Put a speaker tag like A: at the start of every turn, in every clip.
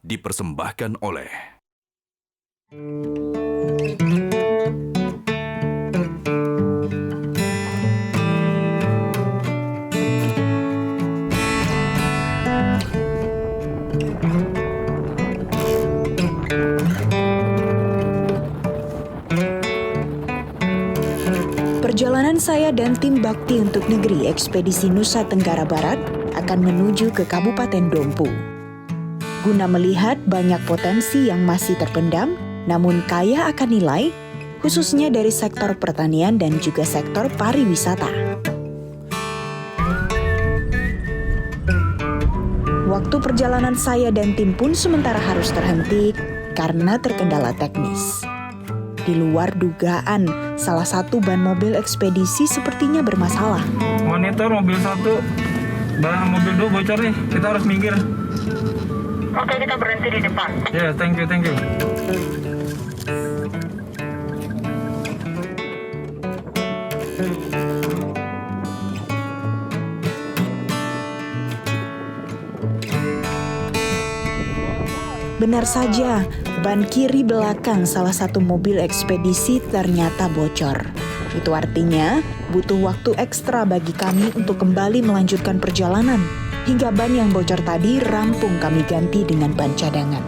A: dipersembahkan oleh
B: Perjalanan saya dan tim Bakti untuk Negeri Ekspedisi Nusa Tenggara Barat akan menuju ke Kabupaten Dompu. Guna melihat banyak potensi yang masih terpendam, namun kaya akan nilai, khususnya dari sektor pertanian dan juga sektor pariwisata. Waktu perjalanan saya dan tim pun sementara harus terhenti karena terkendala teknis. Di luar dugaan, salah satu ban mobil ekspedisi sepertinya bermasalah.
C: Monitor mobil 1, ban mobil 2 bocor nih, kita harus minggir.
D: Oke, kita berhenti di depan.
C: Ya, thank you.
B: Benar saja, ban kiri belakang salah satu mobil ekspedisi ternyata bocor. Itu artinya butuh waktu ekstra bagi kami untuk kembali melanjutkan perjalanan, hingga ban yang bocor tadi rampung kami ganti dengan ban cadangan.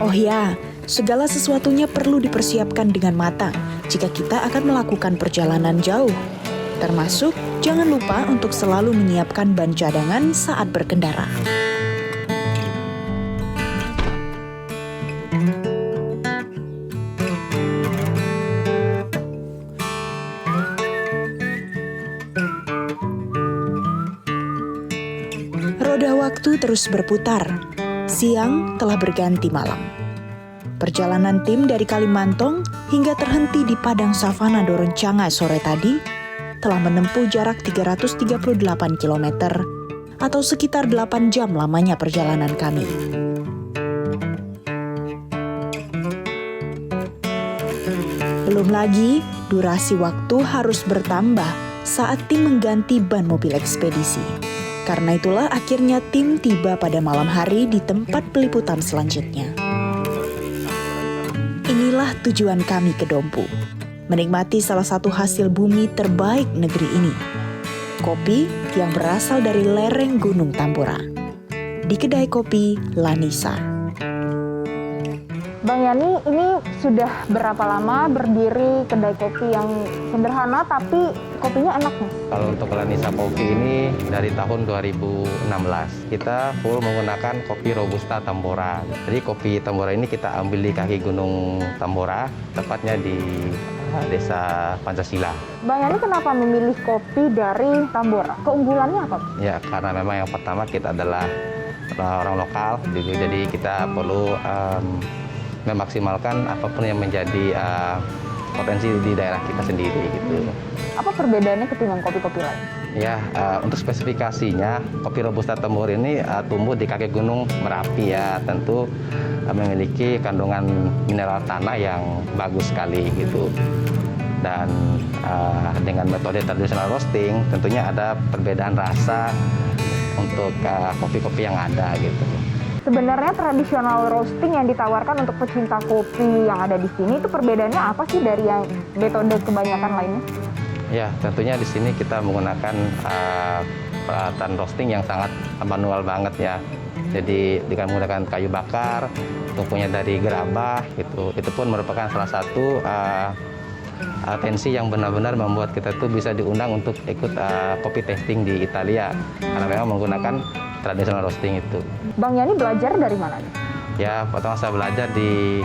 B: Oh ya, segala sesuatunya perlu dipersiapkan dengan matang jika kita akan melakukan perjalanan jauh. Termasuk, jangan lupa untuk selalu menyiapkan ban cadangan saat berkendara. Roda waktu terus berputar. Siang telah berganti malam. Perjalanan tim dari Kalimantong hingga terhenti di padang savana Doroncanga sore tadi telah menempuh jarak 338 km atau sekitar 8 jam lamanya perjalanan kami. Belum lagi durasi waktu harus bertambah saat tim mengganti ban mobil ekspedisi. Karena itulah akhirnya tim tiba pada malam hari di tempat peliputan selanjutnya. Inilah tujuan kami ke Dompu, menikmati salah satu hasil bumi terbaik negeri ini, kopi yang berasal dari lereng Gunung Tambora. Di kedai kopi Lanisa.
E: Bang Yani, ini sudah berapa lama berdiri kedai kopi yang sederhana tapi kopinya enak nih?
F: Kalau untuk Lanisa Kopi ini dari tahun 2016, kita full menggunakan kopi Robusta Tambora. Jadi kopi Tambora ini kita ambil di kaki Gunung Tambora, tepatnya di Desa Pancasila.
E: Bang Yani kenapa memilih kopi dari Tambora? Keunggulannya apa?
F: Ya, karena memang yang pertama kita adalah orang lokal, jadi kita perlu memaksimalkan apapun yang menjadi potensi di daerah kita sendiri gitu.
E: Apa perbedaannya ketimbang kopi-kopi lain?
F: Ya, untuk spesifikasinya kopi Robusta Tambora ini tumbuh di kaki Gunung Merapi ya, tentu memiliki kandungan mineral tanah yang bagus sekali gitu. Dan dengan metode tradisional roasting tentunya ada perbedaan rasa untuk kopi-kopi yang ada gitu.
E: Sebenarnya tradisional roasting yang ditawarkan untuk pecinta kopi yang ada di sini itu perbedaannya apa sih dari yang metode kebanyakan lainnya?
F: Ya, tentunya di sini kita menggunakan peralatan roasting yang sangat manual banget ya. Jadi dengan menggunakan kayu bakar, tumpunya dari gerabah gitu. Itu pun merupakan salah satu atensi yang benar-benar membuat kita tuh bisa diundang untuk ikut kopi tasting di Italia karena memang menggunakan tradisional roasting itu.
E: Bang Yani belajar dari mana nih?
F: Ya, pertama saya belajar di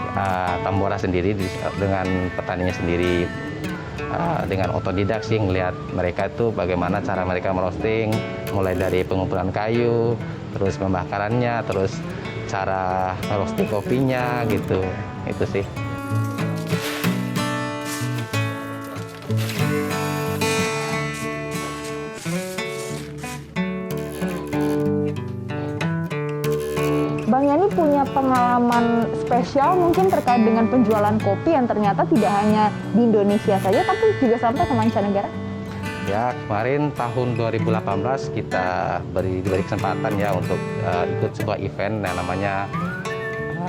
F: Tambora sendiri dengan petaninya sendiri. Dengan otodidak sih ngelihat mereka itu bagaimana cara mereka merosting, mulai dari pengumpulan kayu, terus pembakarannya, terus cara roasting kopinya gitu. Itu sih.
E: pengalaman spesial mungkin terkait dengan penjualan kopi yang ternyata tidak hanya di Indonesia saja, tapi juga sampai ke mancanegara?
F: Ya, kemarin tahun 2018 kita diberi kesempatan ya untuk ikut sebuah event yang namanya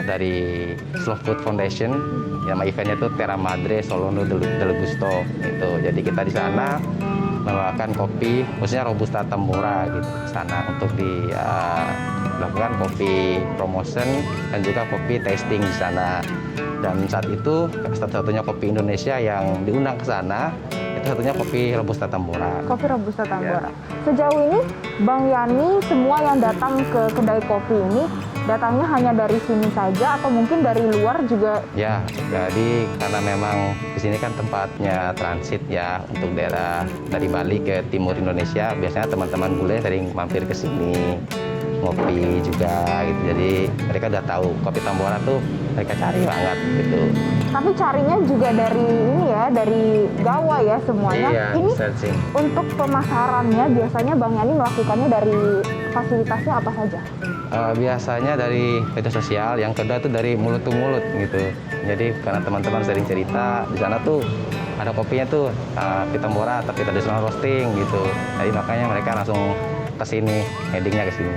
F: dari Slow Food Foundation. Nama eventnya itu Terra Madre Solano del Gusto. Gitu. Jadi kita di sana membawakan kopi, khususnya Robusta Tambora gitu, ke sana untuk dilakukan kopi promotion dan juga kopi tasting di sana. Dan saat itu satu-satunya kopi Indonesia yang diundang ke sana itu satunya kopi Robusta Tambora.
E: Kopi Robusta Tambora. Sejauh ini Bang Yani, semua yang datang ke kedai kopi ini datangnya hanya dari sini saja atau mungkin dari luar juga?
F: Ya, jadi karena memang di sini kan tempatnya transit ya untuk daerah dari Bali ke timur Indonesia, biasanya teman-teman bule sering mampir ke sini ngopi juga gitu. Jadi mereka udah tahu kopi Tambora tuh mereka cari banget gitu.
E: Tapi carinya juga dari ini ya, dari Gawa ya semuanya.
F: Iya,
E: ini
F: searching.
E: untuk pemasarannya biasanya Bang Yani melakukannya dari fasilitasnya apa saja?
F: Biasanya dari media sosial, yang kedua itu dari mulut ke mulut gitu. Jadi karena teman-teman sering cerita di sana tuh ada kopinya tuh kopi Tambora tapi traditional roasting gitu. Jadi makanya mereka langsung ke sini, headingnya ke sini.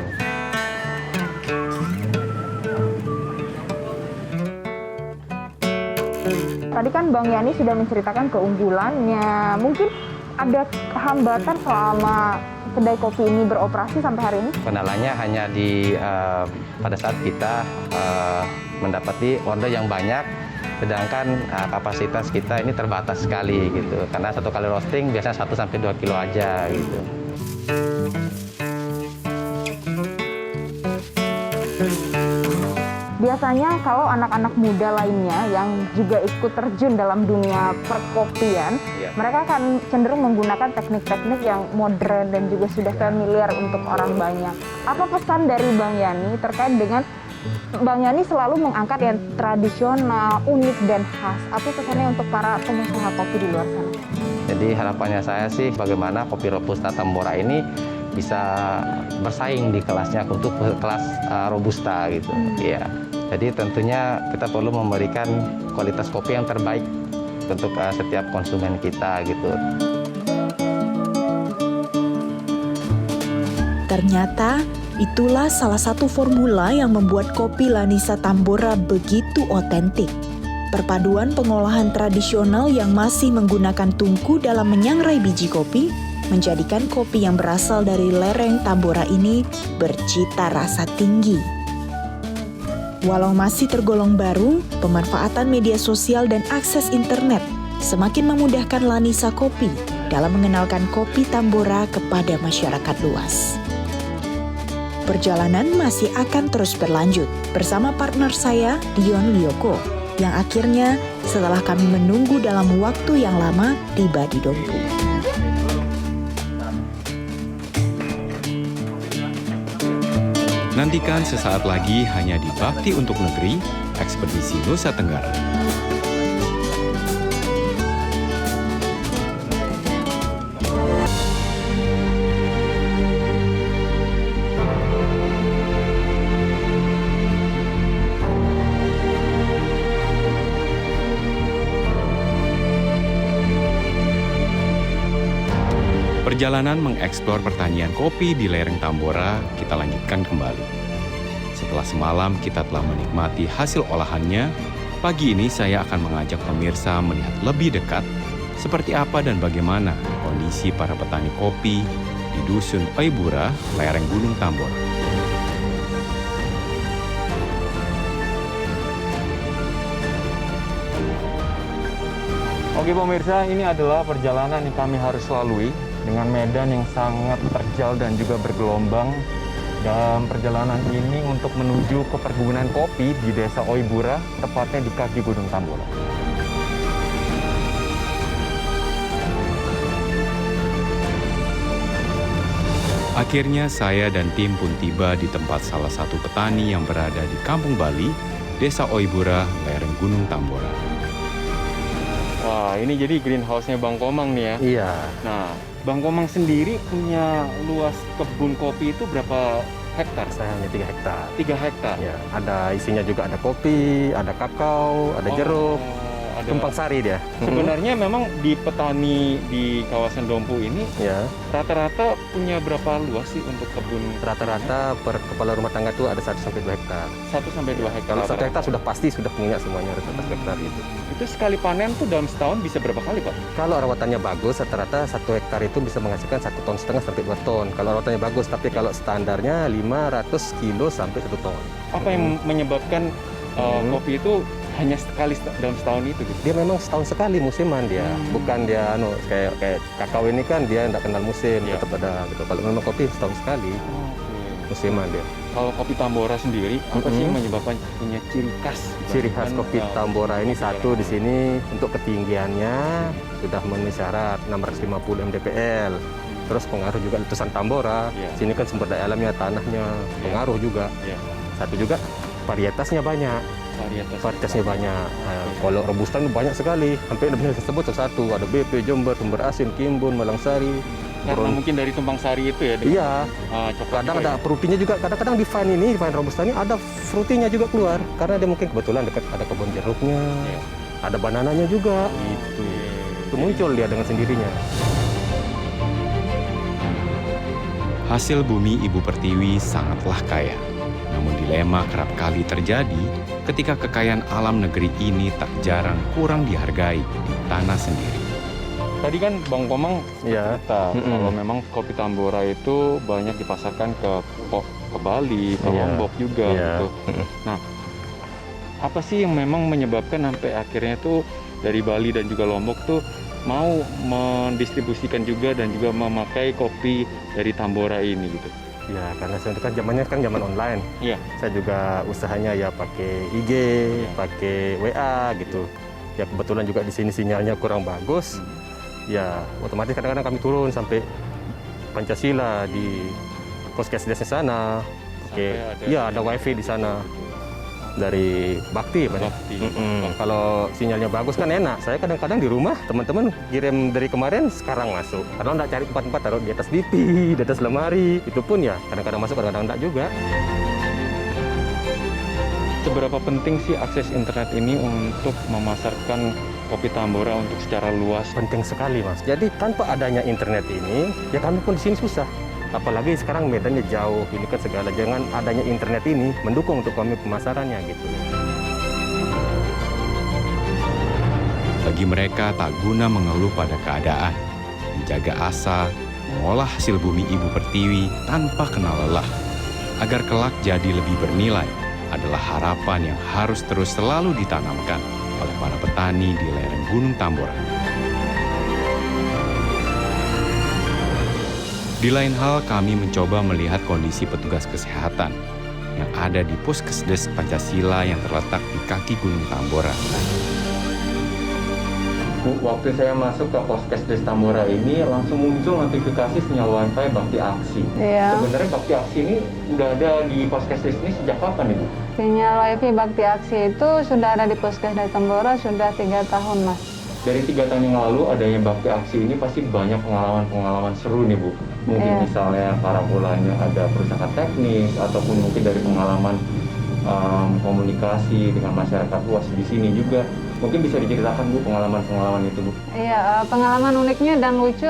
E: Tadi kan Bang Yani sudah menceritakan keunggulannya. Mungkin ada hambatan selama kedai kopi ini beroperasi sampai hari ini?
F: Kendalanya hanya di pada saat kita mendapati order yang banyak, sedangkan kapasitas kita ini terbatas sekali gitu. Karena satu kali roasting biasanya 1-2 kilo aja gitu.
E: Biasanya kalau anak-anak muda lainnya yang juga ikut terjun dalam dunia perkopian, mereka akan cenderung menggunakan teknik-teknik yang modern dan juga sudah familiar untuk orang banyak. Apa pesan dari Bang Yani terkait dengan Bang Yani selalu mengangkat yang tradisional, unik, dan khas? Apa pesannya untuk para pengusaha kopi di luar sana?
F: Jadi harapannya saya sih bagaimana kopi Robusta Tambora ini bisa bersaing di kelasnya untuk kelas Robusta gitu. Iya. Jadi tentunya kita perlu memberikan kualitas kopi yang terbaik untuk setiap konsumen kita gitu.
B: Ternyata itulah salah satu formula yang membuat kopi Lanisa Tambora begitu otentik. Perpaduan pengolahan tradisional yang masih menggunakan tungku dalam menyangrai biji kopi menjadikan kopi yang berasal dari lereng Tambora ini bercita rasa tinggi. Walau masih tergolong baru, pemanfaatan media sosial dan akses internet semakin memudahkan Lanisa Kopi dalam mengenalkan kopi Tambora kepada masyarakat luas. Perjalanan masih akan terus berlanjut bersama partner saya, Dion Wiyoko, yang akhirnya setelah kami menunggu dalam waktu yang lama tiba di Dompu.
A: Nantikan sesaat lagi hanya di Bakti untuk Negeri, Ekspedisi Nusa Tenggara. Perjalanan mengeksplor pertanian kopi di lereng Tambora kita lanjutkan kembali. Setelah semalam kita telah menikmati hasil olahannya, pagi ini saya akan mengajak pemirsa melihat lebih dekat seperti apa dan bagaimana kondisi para petani kopi di Dusun Oibura, lereng Gunung Tambora.
C: Oke pemirsa, ini adalah perjalanan yang kami harus lalui dengan medan yang sangat terjal dan juga bergelombang. Dalam perjalanan ini untuk menuju ke perkebunan kopi di Desa Oibura, tepatnya di kaki Gunung Tambora.
A: Akhirnya saya dan tim pun tiba di tempat salah satu petani yang berada di Kampung Bali, Desa Oibura, lereng Gunung Tambora.
C: Wah, ini jadi greenhouse-nya Bang Komang nih ya?
F: Iya.
C: Nah, Bang Komang sendiri punya luas kebun kopi itu berapa hektar?
G: Saya hanya 3 hektar.
C: 3 hektar.
G: Ya, ada isinya juga ada kopi, ada kakao, ada jeruk,
C: ada.
G: tumpang sari dia.
C: Sebenarnya memang di petani di kawasan Dompu ini
G: Ya,
C: rata-rata punya berapa luas sih untuk kebun?
G: rata-rata per kepala rumah tangga itu ada 1-2 hektar.
C: 1-2 hektar.
G: Kalau 1 hektar sudah pasti sudah punya semuanya rata-rata 1 hektar itu.
C: Itu sekali panen tuh dalam setahun bisa berapa kali, Pak?
G: Kalau rawatannya bagus, rata-rata 1 hektar itu bisa menghasilkan 1,5 ton sampai 2 ton. Kalau rawatannya bagus, tapi kalau standarnya 500 kilo sampai 1 ton.
C: Apa yang menyebabkan kopi itu hanya sekali dalam setahun itu gitu?
G: Dia memang setahun sekali musiman dia, bukan dia kayak kakao ini kan dia tidak kenal musim,
C: Ya.
G: tetap ada gitu. Kalau memang kopi setahun sekali musiman dia.
C: Kalau kopi Tambora sendiri, apa sih yang menyebabkan punya ciri khas?
G: Ciri khas kopi Tambora ini satu di sini untuk ketinggiannya sudah memenuhi syarat 650 mdpl. Terus pengaruh juga letusan Tambora.
C: Ya.
G: Sini kan sumber daya alamnya, tanahnya pengaruh juga.
C: Ya.
G: Satu juga varietasnya banyak. Varietasnya banyak. Kalau Robusta banyak sekali, hampir bisa disebut satu. Ada BP, Jember, Sumber Asin, Kimbun, Malangsari.
C: Karena mungkin dari tumpang sari itu ya?
G: Iya.
C: Coklat
G: Kadang ada frutinya juga. Kadang-kadang di vine Robusta ini ada frutinya juga keluar. Karena dia mungkin kebetulan dekat ada kebun jeruknya, ada banananya juga. Gitu. Itu muncul dia dengan sendirinya.
A: Hasil bumi Ibu Pertiwi sangatlah kaya. Namun dilema kerap kali terjadi ketika kekayaan alam negeri ini tak jarang kurang dihargai di tanah sendiri.
C: Tadi kan Bang Komang
G: Iya.
C: cerita kalau memang kopi Tambora itu banyak dipasarkan ke Bali, ke
G: Iya.
C: Lombok juga
G: Iya.
C: gitu. Nah, apa sih yang memang menyebabkan sampai akhirnya tuh dari Bali dan juga Lombok tuh mau mendistribusikan juga dan juga memakai kopi dari Tambora ini gitu?
G: Ya, karena saya kan zamannya kan zaman online.
C: Iya.
G: Saya juga usahanya ya pakai IG, pakai WA gitu. Ya kebetulan juga di sini sinyalnya kurang bagus. Ya otomatis kadang-kadang kami turun sampai Pancasila di Puskesdes di sana. Oke, ya ada wifi di sana dari Bakti.
C: Bakti.
G: Kalau sinyalnya bagus kan enak. Saya kadang-kadang di rumah teman-teman kirim dari kemarin sekarang masuk. Kalau nggak cari tempat-tempat taruh di atas TV, di atas lemari, itu pun ya kadang-kadang masuk, kadang-kadang enggak juga.
C: Seberapa penting sih akses internet ini untuk memasarkan kopi Tambora untuk secara luas?
G: Penting sekali, Mas. Jadi tanpa adanya internet ini, ya kami pun di sini susah. Apalagi sekarang medannya jauh, ini kan segala. Jangan adanya internet ini mendukung untuk kami pemasarannya gitu.
A: Bagi mereka tak guna mengeluh pada keadaan, menjaga asa, mengolah hasil bumi Ibu Pertiwi tanpa kenal lelah. Agar kelak jadi lebih bernilai adalah harapan yang harus terus selalu ditanamkan oleh para petani di lereng Gunung Tambora. Di lain hal, kami mencoba melihat kondisi petugas kesehatan yang ada di Puskesdes Pancasila yang terletak di kaki Gunung Tambora.
C: Bu, waktu saya masuk ke Puskesdes Tambora ini langsung muncul notifikasi sinyal wifi Bakti Aksi.
E: Iya.
C: Sebenarnya Bakti Aksi ini udah ada di Puskesdes ini sejak kapan Ibu?
E: Sinyal wifi Bakti Aksi itu sudah ada di Puskesdes Tambora sudah 3 tahun, Mas.
C: Dari 3 tahun yang lalu adanya Bakti Aksi ini pasti banyak pengalaman-pengalaman seru nih Bu. Mungkin misalnya para bolanya ada perusahaan teknis ataupun mungkin dari pengalaman komunikasi dengan masyarakat luas di sini juga. Mungkin bisa diceritakan Bu pengalaman-pengalaman itu Bu?
E: Iya, pengalaman uniknya dan lucu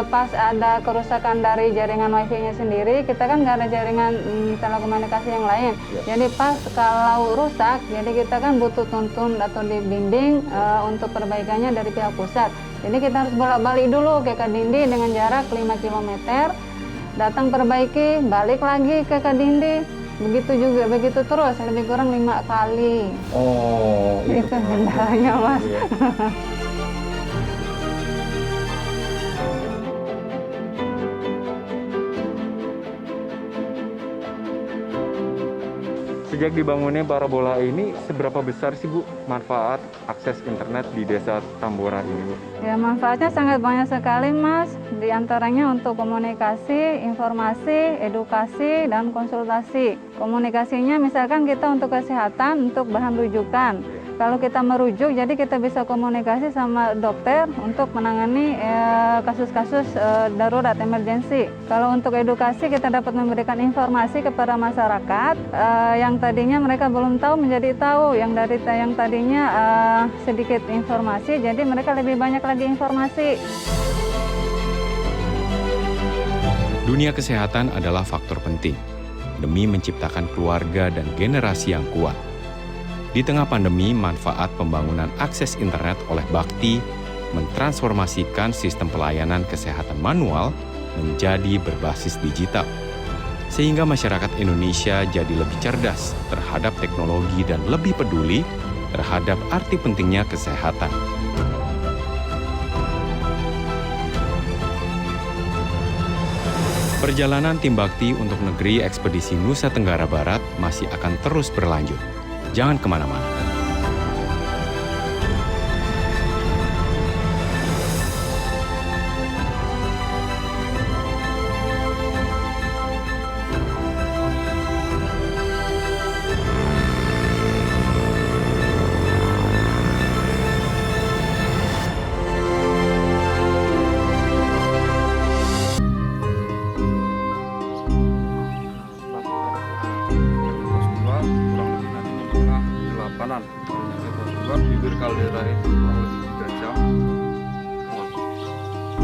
E: pas ada kerusakan dari jaringan wifi-nya sendiri, kita kan nggak ada jaringan telekomunikasi yang lain.
C: Ya.
E: Jadi pas kalau rusak, jadi kita kan butuh tuntun atau dibimbing untuk perbaikannya dari pihak pusat. Jadi kita harus bolak-balik dulu ke Kadindi dengan jarak 5 km, datang perbaiki, balik lagi ke Kadindi. Begitu terus, lebih kurang 5 kali.
C: Oh,
E: Itu kendalanya, Mas.
C: Iya. Sejak dibangunnya parabola ini, seberapa besar sih Bu manfaat akses internet di desa Tambora ini Bu?
E: Ya, manfaatnya sangat banyak sekali, Mas. Di antaranya untuk komunikasi, informasi, edukasi, dan konsultasi. Komunikasinya misalkan kita untuk kesehatan, untuk bahan rujukan.
H: Kalau kita merujuk, jadi kita bisa komunikasi sama dokter untuk menangani kasus-kasus darurat emergensi. Kalau untuk edukasi, kita dapat memberikan informasi kepada masyarakat yang tadinya mereka belum tahu menjadi tahu, yang tadinya sedikit informasi, jadi mereka lebih banyak lagi informasi.
A: Dunia kesehatan adalah faktor penting demi menciptakan keluarga dan generasi yang kuat. Di tengah pandemi, manfaat pembangunan akses internet oleh Bakti mentransformasikan sistem pelayanan kesehatan manual menjadi berbasis digital. Sehingga masyarakat Indonesia jadi lebih cerdas terhadap teknologi dan lebih peduli terhadap arti pentingnya kesehatan. Perjalanan tim Bakti untuk negeri ekspedisi Nusa Tenggara Barat masih akan terus berlanjut. Jangan kemana-mana.
I: Bibir kaldera itu kurang lebih 3 jam.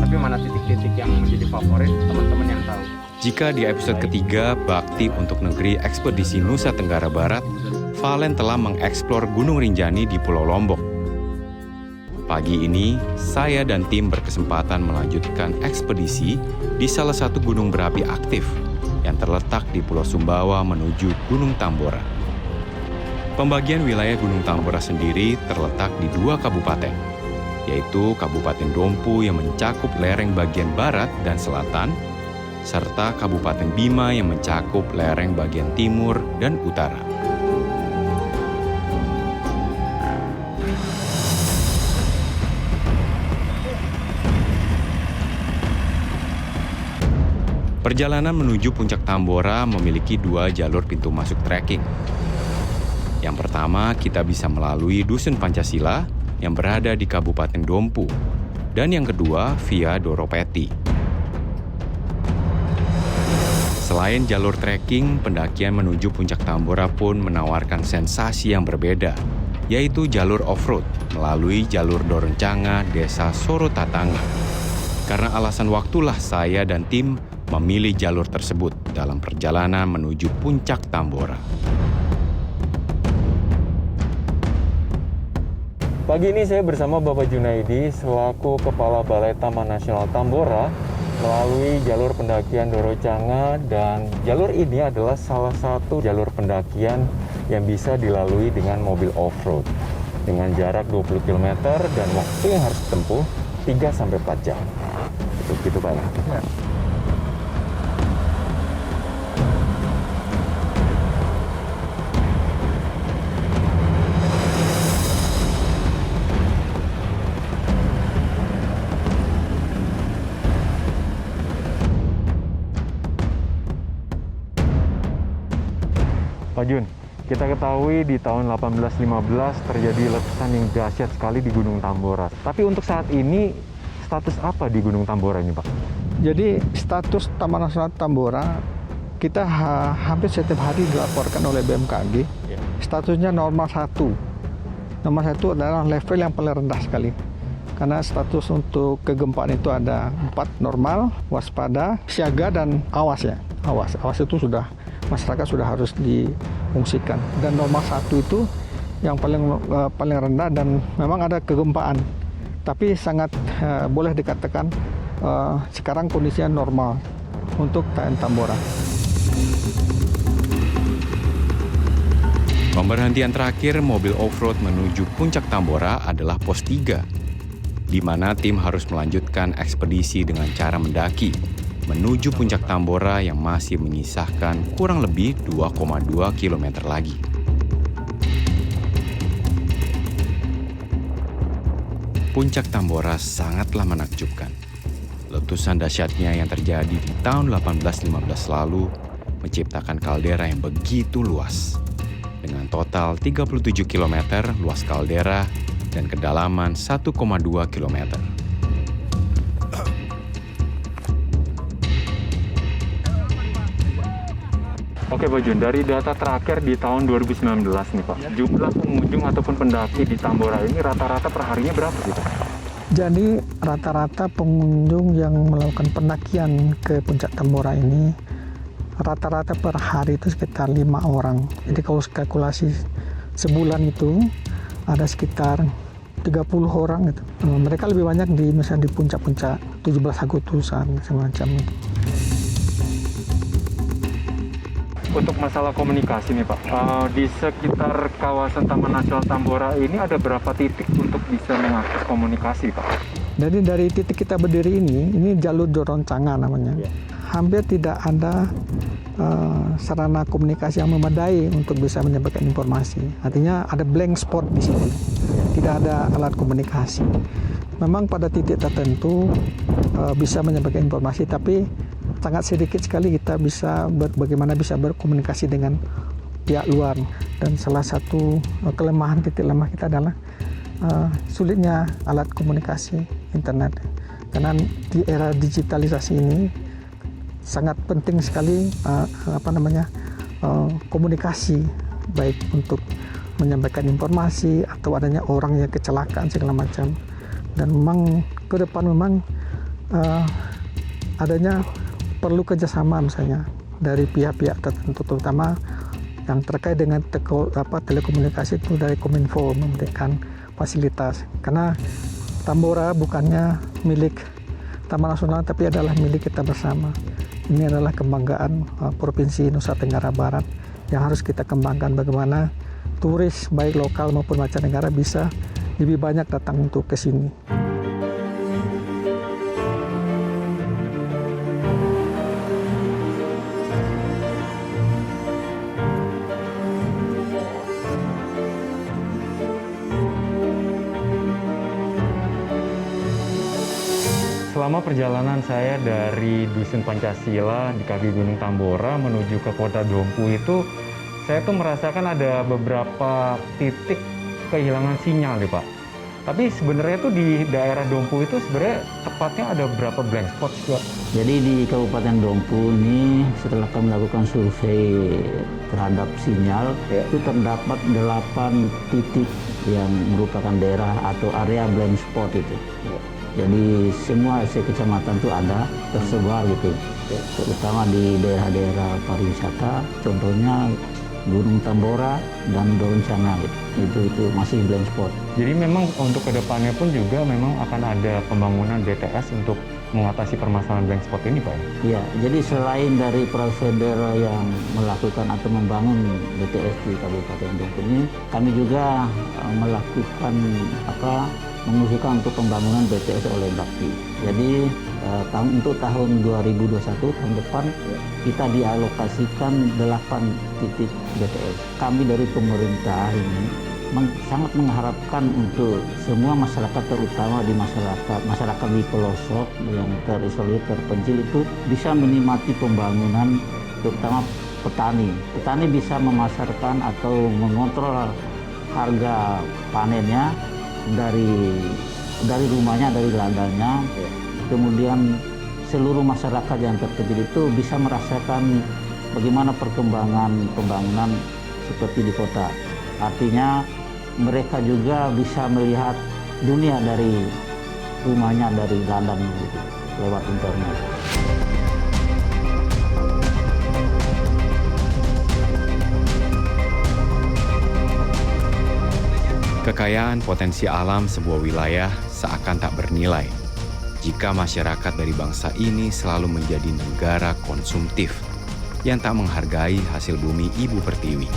I: Tapi mana titik-titik yang menjadi favorit teman-teman yang tahu?
A: Jika di episode ketiga Bakti untuk negeri ekspedisi Nusa Tenggara Barat, Valen telah mengeksplor Gunung Rinjani di Pulau Lombok. Pagi ini, saya dan tim berkesempatan melanjutkan ekspedisi di salah satu gunung berapi aktif yang terletak di Pulau Sumbawa menuju Gunung Tambora. Pembagian wilayah Gunung Tambora sendiri terletak di 2 kabupaten, yaitu Kabupaten Dompu yang mencakup lereng bagian barat dan selatan, serta Kabupaten Bima yang mencakup lereng bagian timur dan utara. Perjalanan menuju Puncak Tambora memiliki 2 jalur pintu masuk trekking. Yang pertama, kita bisa melalui Dusun Pancasila yang berada di Kabupaten Dompu, dan yang kedua via Doropeti. Selain jalur trekking, pendakian menuju Puncak Tambora pun menawarkan sensasi yang berbeda, yaitu jalur off-road melalui jalur Doroncanga, Desa Sorotatanga. Karena alasan waktulah saya dan tim memilih jalur tersebut dalam perjalanan menuju Puncak Tambora.
C: Pagi ini saya bersama Bapak Junaidi selaku Kepala Balai Taman Nasional Tambora melalui jalur pendakian Doroncanga, dan jalur ini adalah salah satu jalur pendakian yang bisa dilalui dengan mobil off-road dengan jarak 20 km dan waktu yang harus ditempuh 3-4 jam. Gitu Pak ya? Pak Jun, kita ketahui di tahun 1815 terjadi letusan yang dahsyat sekali di Gunung Tambora. Tapi untuk saat ini, status apa di Gunung Tambora ini, Pak?
J: Jadi status Taman Nasional Tambora kita hampir setiap hari dilaporkan oleh BMKG. Statusnya normal 1. Nomor 1 adalah level yang paling rendah sekali. Karena status untuk kegempaan itu ada 4, normal, waspada, siaga, dan awas ya. Awas itu sudah masyarakat sudah harus diungsikan. Dan nomor 1 itu yang paling rendah dan memang ada kegempaan. Tapi sangat boleh dikatakan sekarang kondisinya normal untuk TN Tambora.
A: Pemberhentian terakhir mobil off-road menuju Puncak Tambora adalah pos 3, di mana tim harus melanjutkan ekspedisi dengan cara mendaki menuju Puncak Tambora yang masih menyisahkan kurang lebih 2,2 km lagi. Puncak Tambora sangatlah menakjubkan. Letusan dahsyatnya yang terjadi di tahun 1815 lalu menciptakan kaldera yang begitu luas. dengan total 37 km luas kaldera dan kedalaman 1,2 km.
C: Oke Pak Jun, dari data terakhir di tahun 2019 nih Pak, jumlah pengunjung ataupun pendaki di Tambora ini rata-rata perharinya berapa sih Pak?
J: Jadi rata-rata pengunjung yang melakukan pendakian ke puncak Tambora ini rata-rata per hari itu sekitar 5 orang. Jadi kalau kalkulasi sebulan itu ada sekitar 30 orang gitu. Mereka lebih banyak misalnya di puncak-puncak 17 Agustusan semacam itu.
C: Untuk masalah komunikasi nih Pak, di sekitar kawasan Taman Nasional Tambora ini ada berapa titik untuk bisa mengakses komunikasi Pak?
J: Jadi dari titik kita berdiri ini jalur Doroncanga namanya. Hampir tidak ada sarana komunikasi yang memadai untuk bisa menyampaikan informasi. Artinya ada blank spot di sini, tidak ada alat komunikasi. Memang pada titik tertentu bisa menyampaikan informasi, tapi sangat sedikit sekali kita bisa bagaimana bisa berkomunikasi dengan pihak luar. Dan salah satu titik lemah kita adalah sulitnya alat komunikasi internet. Karena di era digitalisasi ini sangat penting sekali komunikasi, baik untuk menyampaikan informasi atau adanya orang yang kecelakaan segala macam. Dan memang ke depan adanya perlu kerjasama misalnya dari pihak-pihak tertentu, terutama yang terkait dengan telekomunikasi itu dari Kominfo memberikan fasilitas. Karena Tambora bukannya milik Taman Nasional, tapi adalah milik kita bersama. Ini adalah kebanggaan Provinsi Nusa Tenggara Barat yang harus kita kembangkan, bagaimana turis baik lokal maupun mancanegara bisa lebih banyak datang untuk ke sini.
C: Selama perjalanan saya dari Dusun Pancasila di kaki Gunung Tambora menuju ke Kota Dompu itu, saya tuh merasakan ada beberapa titik kehilangan sinyal nih Pak. Tapi sebenarnya tuh di daerah Dompu itu sebenarnya tepatnya ada berapa blank spot Pak?
K: Jadi di Kabupaten Dompu ini setelah kami melakukan survei terhadap sinyal, itu terdapat 8 titik yang merupakan daerah atau area blank spot itu. Jadi semua kecamatan itu ada tersebar gitu, terutama di daerah-daerah pariwisata, contohnya Gunung Tambora dan Doroncanga gitu. Itu masih blind spot.
C: Jadi memang untuk kedepannya pun juga memang akan ada pembangunan BTS untuk mengatasi permasalahan blank spot ini Pak?
K: Iya, jadi selain dari provider yang melakukan atau membangun BTS di Kabupaten Dompu ini, kami juga melakukan mengusulkan untuk pembangunan BTS oleh Bakti. Jadi untuk tahun 2021 tahun depan kita dialokasikan 8 titik BTS. Kami dari pemerintah ini sangat mengharapkan untuk semua masyarakat, terutama di masyarakat di pelosok yang terisolir terpencil itu bisa menikmati pembangunan, terutama petani. Petani bisa memasarkan atau mengontrol harga panennya dari rumahnya, dari ladangnya. Kemudian seluruh masyarakat yang terpencil itu bisa merasakan bagaimana perkembangan pembangunan seperti di kota. Artinya mereka juga bisa melihat dunia dari rumahnya, dari ladang gitu, lewat internet.
A: Kekayaan potensi alam sebuah wilayah seakan tak bernilai jika masyarakat dari bangsa ini selalu menjadi negara konsumtif yang tak menghargai hasil bumi Ibu Pertiwi.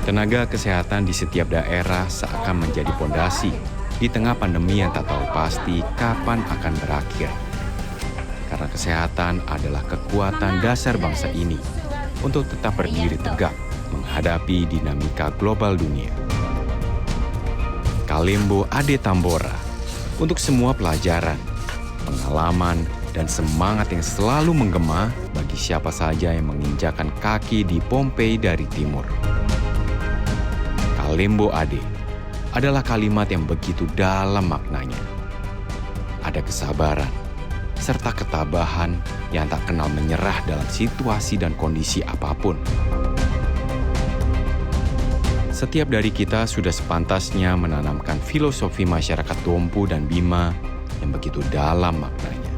A: Tenaga kesehatan di setiap daerah seakan menjadi pondasi di tengah pandemi yang tak tahu pasti kapan akan berakhir. Karena kesehatan adalah kekuatan dasar bangsa ini untuk tetap berdiri tegak menghadapi dinamika global dunia. Kalembo Ade Tambora untuk semua pelajaran, pengalaman, dan semangat yang selalu menggema bagi siapa saja yang menginjakan kaki di Pompei dari timur. Kalembo Ade adalah kalimat yang begitu dalam maknanya. Ada kesabaran, serta ketabahan yang tak kenal menyerah dalam situasi dan kondisi apapun. Setiap dari kita sudah sepantasnya menanamkan filosofi masyarakat Dompu dan Bima yang begitu dalam maknanya.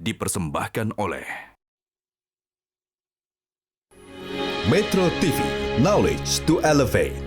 L: Dipersembahkan oleh Metro TV, Knowledge to Elevate.